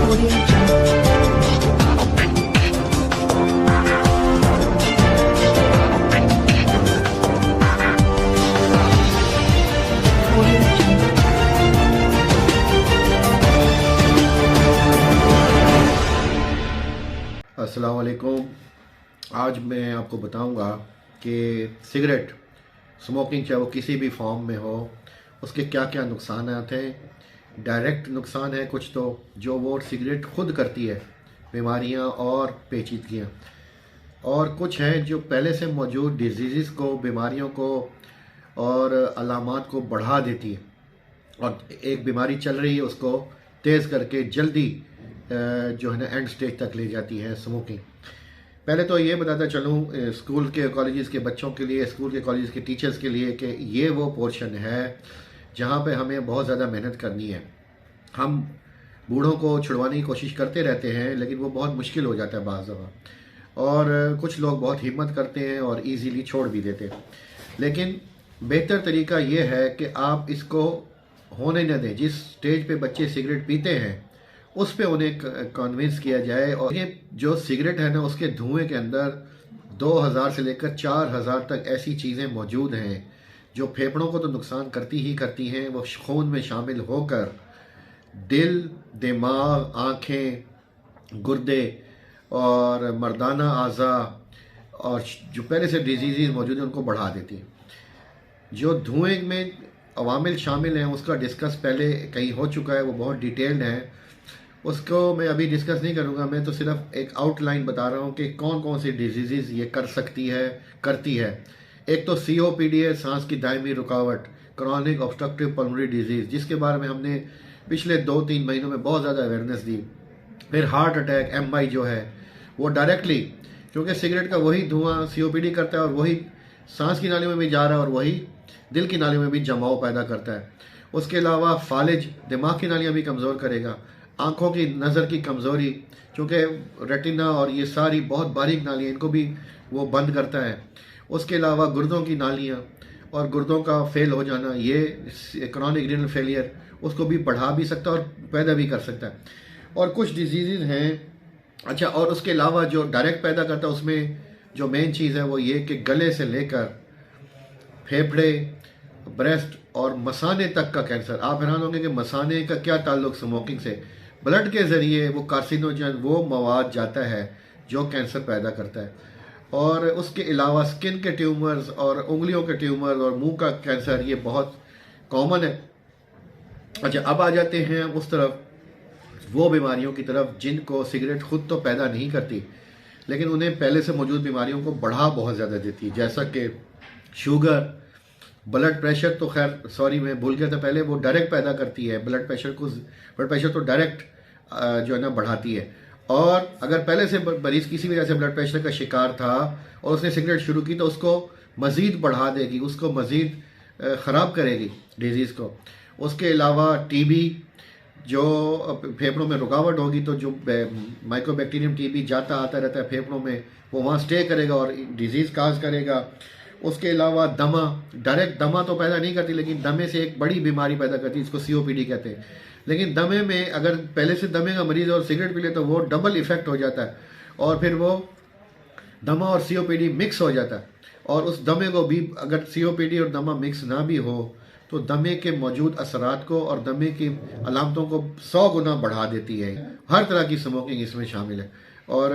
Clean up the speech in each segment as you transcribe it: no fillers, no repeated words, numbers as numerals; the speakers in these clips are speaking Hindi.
अस्सलाम वालेकुम। आज मैं आपको बताऊंगा कि सिगरेट स्मोकिंग चाहे वो किसी भी फॉर्म में हो उसके क्या क्या नुकसान हैं। डायरेक्ट नुकसान है कुछ तो जो वो सिगरेट खुद करती है, बीमारियां और पेचीदगियां, और कुछ है जो पहले से मौजूद डिजीज़ को, बीमारियों को और अलामात को बढ़ा देती है, और एक बीमारी चल रही है उसको तेज़ करके जल्दी जो है ना एंड स्टेज तक ले जाती है स्मोकिंग। पहले तो ये बताता चलूँ स्कूल के कॉलेजेस के बच्चों के लिए, स्कूल के कॉलेजेस के टीचर्स के लिए, कि ये वो पोर्शन है जहाँ पे हमें बहुत ज़्यादा मेहनत करनी है। हम बूढ़ों को छुड़वाने की कोशिश करते रहते हैं लेकिन वो बहुत मुश्किल हो जाता है बाज़ दफ़ा, और कुछ लोग बहुत हिम्मत करते हैं और ईज़िली छोड़ भी देते हैं। लेकिन बेहतर तरीका ये है कि आप इसको होने न दें। जिस स्टेज पे बच्चे सिगरेट पीते हैं उस पे उन्हें कन्विंस किया जाए। और ये जो सिगरेट है ना, उसके धुएं के अंदर 2000 से लेकर 4000 तक ऐसी चीज़ें मौजूद हैं जो फेफड़ों को तो नुकसान करती ही करती हैं। वो खून में शामिल होकर दिल, दिमाग, आँखें, गुर्दे और मर्दाना आज़ा और जो पहले से डिजीज़ मौजूद हैं उनको बढ़ा देती हैं। जो धुएं में अवामिल शामिल हैं उसका डिस्कस पहले कहीं हो चुका है, वो बहुत डिटेल्ड है, उसको मैं अभी डिस्कस नहीं करूँगा। मैं तो सिर्फ एक आउटलाइन बता रहा हूँ कि कौन कौन सी डिजीज़ ये कर सकती है, करती है। एक तो COPD है, सांस की दायमी रुकावट, क्रॉनिक ऑब्स्ट्रक्टिव पल्मोनरी डिजीज़, जिसके बारे में हमने पिछले 2-3 महीनों में बहुत ज़्यादा अवेयरनेस दी। फिर हार्ट अटैक, MI जो है वो डायरेक्टली, क्योंकि सिगरेट का वही धुआं COPD करता है और वही सांस की नालियों में भी जा रहा है और वही दिल की नालियों में भी जमाव पैदा करता है। उसके अलावा फालिज, दिमाग की नालियाँ भी कमज़ोर करेगा। आँखों की नज़र की कमज़ोरी, क्योंकि रेटिना और ये सारी बहुत बारीक नालियाँ, इनको भी वो बंद करता है। उसके अलावा गुर्दों की नालियाँ और गुर्दों का फेल हो जाना, ये क्रॉनिक रीनल फेलियर, उसको भी बढ़ा भी सकता है और पैदा भी कर सकता है। और कुछ डिजीज़ हैं। अच्छा, और उसके अलावा जो डायरेक्ट पैदा करता है उसमें जो मेन चीज़ है वो ये कि गले से लेकर फेफड़े, ब्रेस्ट और मसाने तक का कैंसर। आप हैरान होंगे कि मसाने का क्या ताल्लुक स्मोकिंग से। ब्लड के ज़रिए वो कार्सिनोजन, वो मवाद जाता है जो कैंसर पैदा करता है। और उसके अलावा स्किन के ट्यूमर्स और उंगलियों के ट्यूमर्स और मुंह का कैंसर, ये बहुत कॉमन है। अच्छा, अब आ जाते हैं उस तरफ, वो बीमारियों की तरफ जिनको सिगरेट खुद तो पैदा नहीं करती लेकिन उन्हें पहले से मौजूद बीमारियों को बढ़ा बहुत ज़्यादा देती है, जैसा कि शुगर, ब्लड प्रेशर। तो खैर सॉरी, मैं भूल गया था, पहले वो डायरेक्ट पैदा करती है ब्लड प्रेशर को। ब्लड प्रेशर तो डायरेक्ट जो है ना बढ़ाती है। और अगर पहले से मरीज किसी वजह से ब्लड प्रेशर का शिकार था और उसने सिगरेट शुरू की तो उसको मज़ीद बढ़ा देगी, उसको मज़ीद ख़राब करेगी डिजीज़ को। उसके अलावा TB, जो फेफड़ों में रुकावट होगी तो जो माइक्रोबैक्टीरियम TB जाता आता रहता है फेफड़ों में, वो वहाँ स्टे करेगा और डिजीज़ काज करेगा। उसके अलावा दमा, डायरेक्ट दमा तो पैदा नहीं करती लेकिन दमे से एक बड़ी बीमारी पैदा करती है, इसको COPD कहते हैं। लेकिन दमे में अगर पहले से दमे का मरीज़ और सिगरेट पी ले तो वो डबल इफ़ेक्ट हो जाता है और फिर वो दमा और COPD मिक्स हो जाता है। और उस दमे को भी, अगर COPD और दमा मिक्स ना भी हो तो दमे के मौजूद असरात को और दमे की अलामतों को 100 गुना बढ़ा देती है। हर तरह की स्मोकिंग इसमें शामिल है। और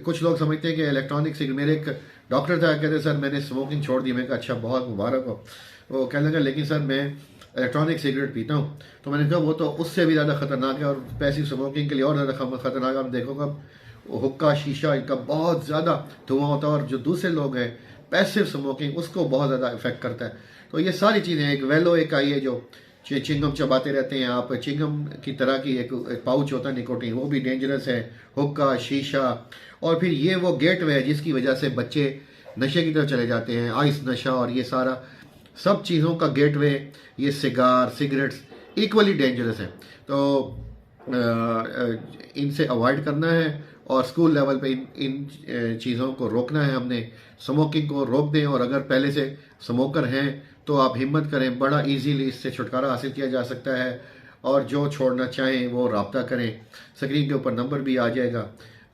कुछ लोग समझते हैं कि इलेक्ट्रॉनिक सिगरेट, मेरे एक डॉक्टर था, कहते सर मैंने स्मोकिंग छोड़ दी। मैं कहा अच्छा, बहुत मुबारक हो। वो कहने लगा लेकिन सर मैं इलेक्ट्रॉनिक सिगरेट पीता हूँ। तो मैंने कहा वो तो उससे भी ज़्यादा ख़तरनाक है और पैसिव स्मोकिंग के लिए और ज़्यादा ख़तरनाक। आप देखोगा हुक्का, शीशा, इनका बहुत ज़्यादा धुआं होता है और जो दूसरे लोग हैं पैसिव स्मोकिंग, उसको बहुत ज़्यादा इफेक्ट करता है। तो ये सारी चीज़ें, एक वेलो एक आई है जो चिंगम चबाते रहते हैं आप, चिंगम की तरह की एक पाउच होता है निकोटीन, वो भी डेंजरस है। हुक्का, शीशा, और फिर ये वो गेटवे है जिसकी वजह से बच्चे नशे की तरफ चले जाते हैं, आइस नशा, और ये सारा सब चीज़ों का गेटवे ये सिगार, सिगरेट्स इक्वली डेंजरस है। तो इनसे अवॉइड करना है और स्कूल लेवल पे इन चीज़ों को रोकना है। हमने स्मोकिंग को रोक दें, और अगर पहले से स्मोकर हैं तो आप हिम्मत करें, बड़ा इजीली इससे छुटकारा हासिल किया जा सकता है। और जो छोड़ना चाहें वो रब्ता करें। स्क्रीन के ऊपर नंबर भी आ जाएगा।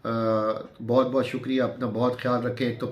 बहुत बहुत शुक्रिया, अपना बहुत ख्याल रखें। तो